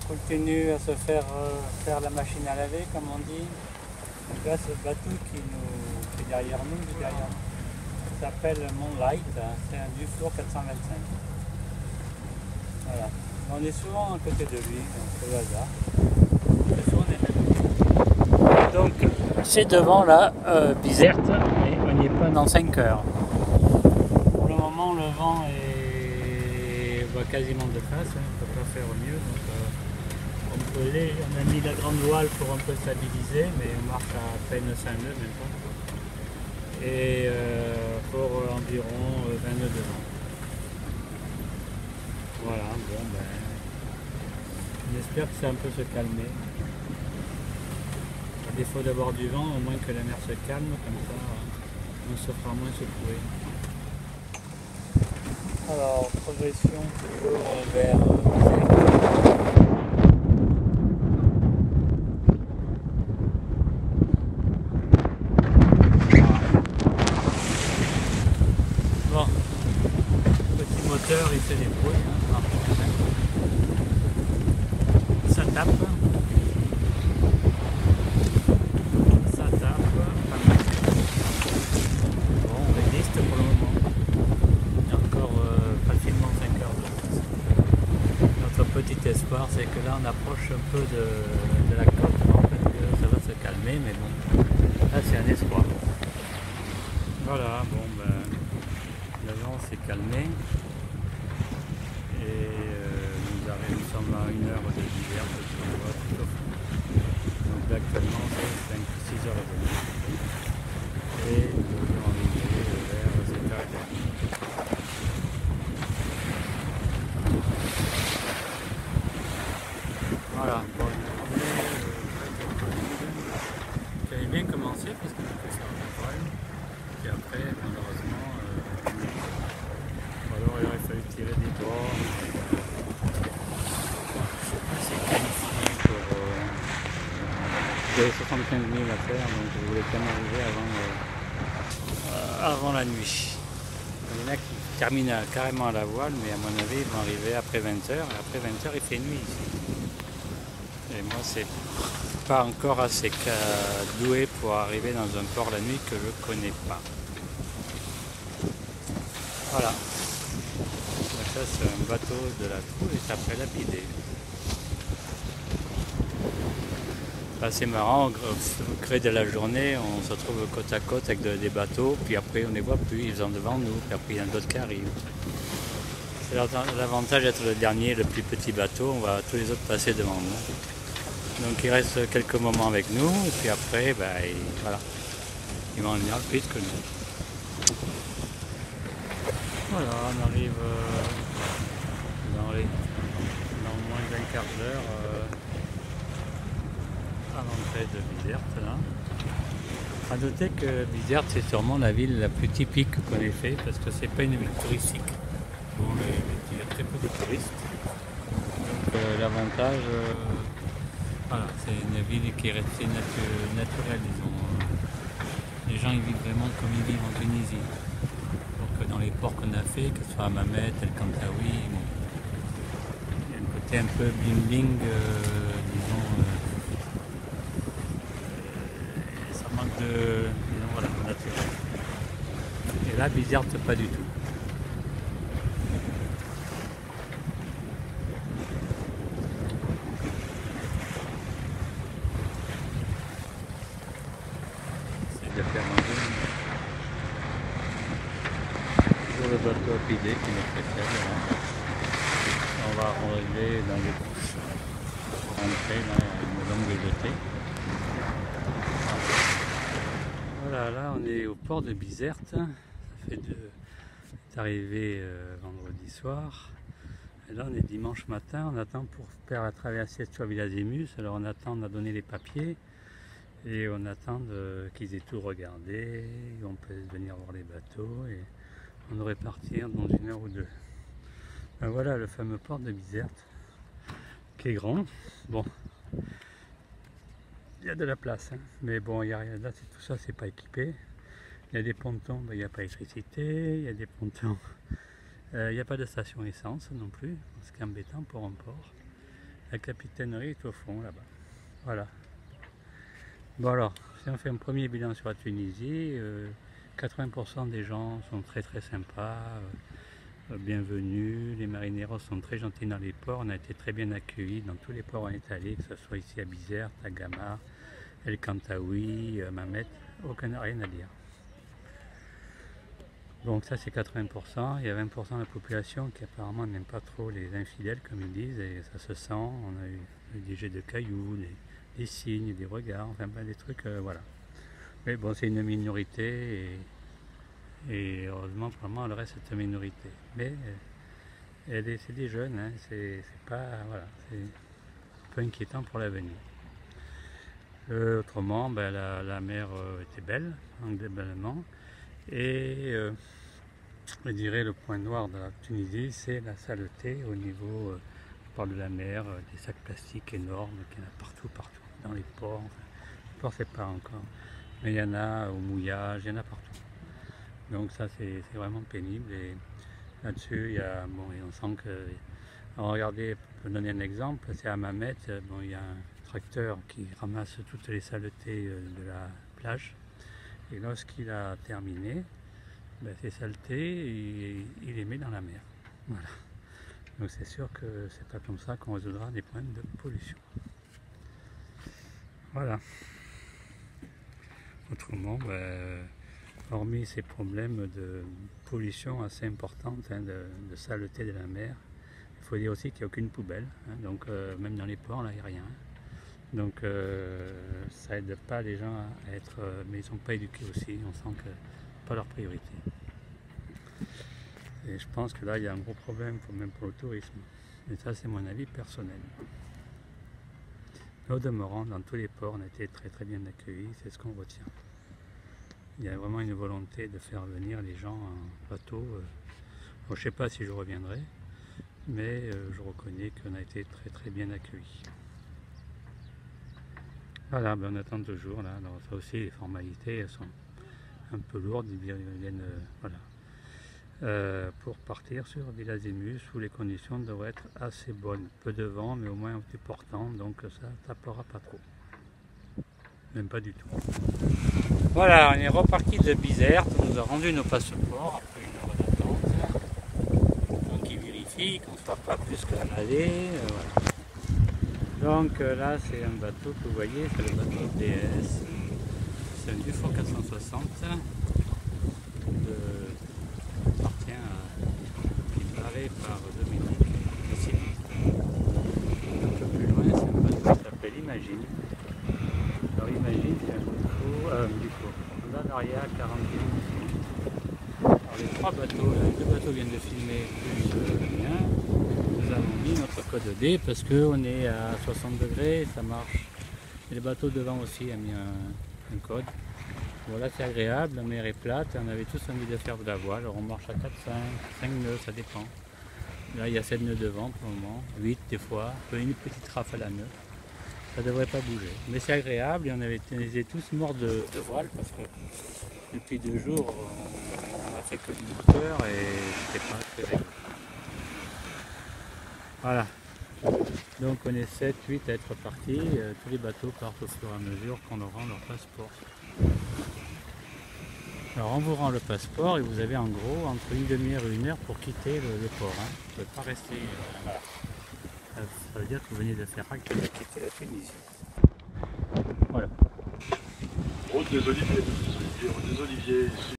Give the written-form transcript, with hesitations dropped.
continue à se faire faire la machine à laver, comme on dit. Donc là, ce bateau qui est derrière nous, s'appelle Moonlight, c'est un Duflo 425. Voilà. On est souvent à côté de lui, donc le hasard. C'est souvent des mêmes. Donc, c'est devant là, Bizerte, mais on n'y est pas dans 5 heures. Pour le moment, le vent va quasiment de face, on ne peut pas faire mieux. Donc, on a mis la grande voile pour un peu stabiliser, mais on marche à peine 5 nœuds maintenant. Et pour environ 20 nœuds de vent. Voilà, bon ben, j'espère que ça va un peu se calmer. À défaut d'avoir du vent, au moins que la mer se calme, comme ça on se fera moins secouer. Alors, progression vers bon, petit moteur, il fait des bruits, hein. Ça tape. Ça tape. Bon, on résiste pour le moment. Il y a encore facilement 5 heures de passe. Notre petit espoir, c'est que là on approche un peu de la côte, en fait, que ça va se calmer, mais bon, là c'est un espoir. Voilà, bon ben, le vent s'est calmé et nous sommes à 1 heure de Bizerte sur le voie tout au fond. Donc là actuellement c'est 6 heures et demie et nous devons arriver vers 7 heures et demie. Voilà, bon, qui avait bien commencé parce qu'on a fait ça en voile, et après malheureusement alors il aurait fallu tirer des bords. Je sais pas si c'est qualifié pour j'avais 75 000 à faire, donc je voulais quand même arriver avant la nuit. Il y en a qui terminent carrément à la voile, mais à mon avis ils vont arriver après 20h, et après 20h il fait nuit ici. Et moi, c'est pas encore assez doué pour arriver dans un port la nuit que je connais pas. Voilà. Donc ça, c'est un bateau de la Troue et s'appelle Lapidé. C'est marrant, au gré de la journée, on se retrouve côte à côte avec des bateaux, puis après on ne les voit plus, ils sont devant nous, puis après il y en a d'autres qui arrivent. C'est l'avantage d'être le dernier, le plus petit bateau, on va tous les autres passer devant nous. Donc il reste quelques moments avec nous, et puis après, voilà, ils vont venir plus vite que nous. Voilà, on arrive dans moins d'un quart d'heure à l'entrée de Bizerte. Là. A noter que Bizerte, c'est sûrement la ville la plus typique qu'on ait fait, parce que c'est pas une ville touristique. Bon, il y a très peu de touristes. Donc l'avantage... voilà, c'est une ville qui est restée naturelle, disons. Les gens ils vivent vraiment comme ils vivent en Tunisie. Donc dans les ports qu'on a fait, que ce soit à Mamet, El Kantaoui, bon, il y a un côté un peu bling bling, disons. Ça manque disons, voilà, de naturel. Et là, Bizerte, pas du tout. De faire manger sur le bateau Lapidé qui nous précède. On va arriver dans les couches pour rentrer là, une longue jetée. Voilà, là on est au port de Bizerte. Ça fait c'est arrivé vendredi soir. Et là on est dimanche matin, on attend pour faire la traversée sur Villazimus. Alors on attend, on a donné les papiers. Et on attend qu'ils aient tout regardé, on peut venir voir les bateaux et on devrait partir dans 1 heure ou 2. Ben voilà le fameux port de Bizerte, qui est grand. Bon, il y a de la place, hein, mais bon, il y a rien là, tout ça, c'est pas équipé. Il y a des pontons, ben, il n'y a pas d'électricité, il y a des pontons, il n'y a pas de station essence non plus, ce qui est embêtant pour un port. La capitainerie est au fond là-bas. Voilà. Bon alors, si on fait un premier bilan sur la Tunisie, 80% des gens sont très très sympas, bienvenus, les marineros sont très gentils dans les ports, on a été très bien accueillis dans tous les ports où on est allé, que ce soit ici à Bizerte, à Gamar, El Kantaoui, Mamet, rien à dire. Donc ça c'est 80%, il y a 20% de la population qui apparemment n'aime pas trop les infidèles comme ils disent, et ça se sent, on a eu des jets de cailloux, des signes, des regards, enfin des trucs, voilà. Mais bon, c'est une minorité et heureusement vraiment le reste c'est une minorité. Mais c'est des jeunes, hein, c'est pas, voilà, c'est un peu inquiétant pour l'avenir. Autrement, ben, la mer était belle, en déballement. Et je dirais le point noir de la Tunisie, c'est la saleté au niveau, on parle de la mer, des sacs plastiques énormes qu'il y en a partout, dans les ports. Enfin, les ports c'est pas encore, mais il y en a au mouillage, il y en a partout. Donc ça c'est vraiment pénible. Et là-dessus, il y a, bon, et on sent que, alors regardez, pour donner un exemple, c'est à Mamet, bon, il y a un tracteur qui ramasse toutes les saletés de la plage. Et lorsqu'il a terminé, ben, ces saletés, il les met dans la mer. Voilà. Donc c'est sûr que c'est pas comme ça qu'on résoudra des problèmes de pollution. Voilà. Autrement, ben, hormis ces problèmes de pollution assez importantes, hein, de saleté de la mer, il faut dire aussi qu'il n'y a aucune poubelle. Hein, donc même dans les ports, là, il n'y a rien. Donc ça aide pas les gens à être, mais ils sont pas éduqués aussi, on sent que c'est pas leur priorité. Et je pense que là il y a un gros problème même pour le tourisme. Et ça c'est mon avis personnel. Au demeurant, dans tous les ports, on a été très très bien accueillis, c'est ce qu'on retient. Il y a vraiment une volonté de faire venir les gens en bateau. Bon, je sais pas si je reviendrai, mais je reconnais qu'on a été très très bien accueillis. Voilà, ben on attend toujours là. Alors ça aussi, les formalités elles sont un peu lourdes, ils viennent voilà, pour partir sur Villazémus où les conditions devraient être assez bonnes. Peu de vent, mais au moins un petit portant, donc ça tapera pas trop. Même pas du tout. Voilà, on est reparti de Bizerte, on nous a rendu nos passeports après une heure d'attente. Donc ils vérifient qu'on ne soit pas plus qu'à l'aller. Voilà. Donc là c'est un bateau que vous voyez, c'est le bateau DS, c'est un Dufour 460 qui appartient qui est barré par Dominique ici. Un peu plus loin c'est un bateau qui s'appelle Imagine. Alors Imagine c'est un Dufour, Honda Daria 40 000. Alors les trois bateaux, là, les deux bateaux viennent de filmer plus le mien. Nous avons mis notre code D parce qu'on est à 60 degrés, ça marche. Et le bateau devant aussi a mis un code. Voilà, c'est agréable, la mer est plate, on avait tous envie de faire de la voile. Alors on marche à 4, 5 nœuds, ça dépend. Là il y a 7 nœuds devant pour le moment, 8 des fois, une petite rafale à nœuds. Ça devrait pas bouger. Mais c'est agréable et on était tous morts de voile parce que depuis 2 jours on a fait que du moteur et c'était pas très agréable. Voilà, donc on est 7, 8 à être partis, tous les bateaux partent au fur et à mesure qu'on leur rend leur passeport. Alors on vous rend le passeport et vous avez en gros entre une demi-heure et 1 heure pour quitter le port. Hein. Vous ne pouvez pas rester, voilà. Ça veut dire que vous venez de faire acte de quitter la Tunisie. Voilà. Route des Oliviers, route des Oliviers.